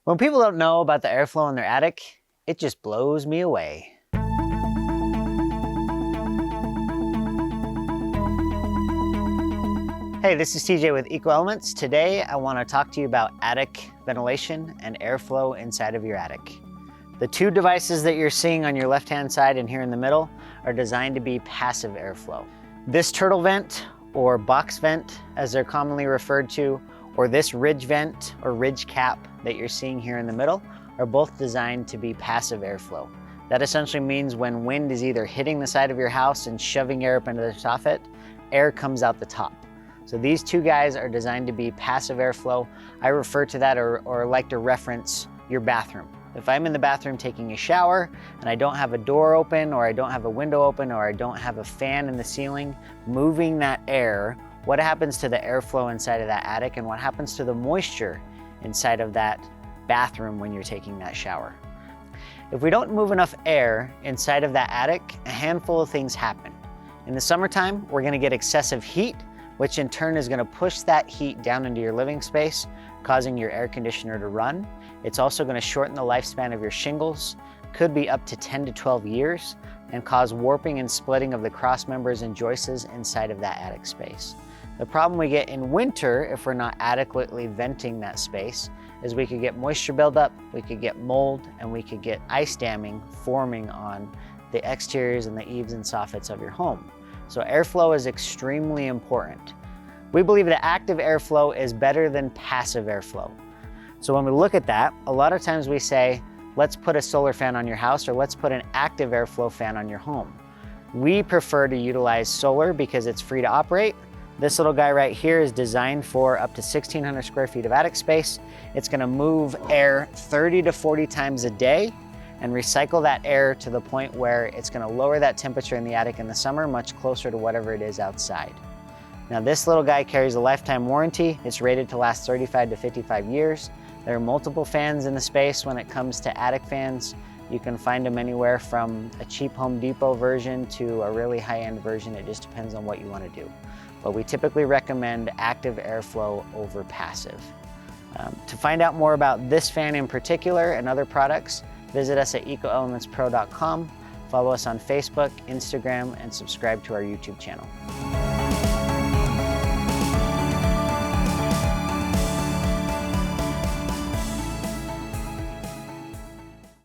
When people don't know about the airflow in their attic, it just blows me away. Hey, this is TJ with Eco Elements. Today I want to talk to you about attic ventilation and airflow inside of your attic. The two devices that you're seeing on your left-hand side and here in the middle are designed to be passive airflow. This turtle vent, or box vent as they're commonly referred to, or this ridge vent or ridge cap that you're seeing here in the middle are both designed to be passive airflow. That essentially means when wind is either hitting the side of your house and shoving air up into the soffit, air comes out the top. So these two guys are designed to be passive airflow. I refer to that or like to reference your bathroom. If I'm in the bathroom taking a shower and I don't have a door open, or I don't have a window open, or I don't have a fan in the ceiling moving that air, what happens to the airflow inside of that attic, and what happens to the moisture inside of that bathroom when you're taking that shower? If we don't move enough air inside of that attic, a handful of things happen. In the summertime, we're gonna get excessive heat, which in turn is gonna push that heat down into your living space, causing your air conditioner to run. It's also gonna shorten the lifespan of your shingles, could be up to 10 to 12 years, and cause warping and splitting of the cross members and joists inside of that attic space. The problem we get in winter, if we're not adequately venting that space, is we could get moisture buildup, we could get mold, and we could get ice damming forming on the exteriors and the eaves and soffits of your home. So airflow is extremely important. We believe that active airflow is better than passive airflow. So when we look at that, a lot of times we say, let's put a solar fan on your house, or let's put an active airflow fan on your home. We prefer to utilize solar because it's free to operate. This little guy right here is designed for up to 1,600 square feet of attic space. It's gonna move air 30 to 40 times a day and recycle that air to the point where it's gonna lower that temperature in the attic in the summer much closer to whatever it is outside. Now this little guy carries a lifetime warranty. It's rated to last 35 to 55 years. There are multiple fans in the space when it comes to attic fans. You can find them anywhere from a cheap Home Depot version to a really high-end version. It just depends on what you want to do. But we typically recommend active airflow over passive. To find out more about this fan in particular and other products, visit us at ecoelementspro.com, follow us on Facebook, Instagram, and subscribe to our YouTube channel.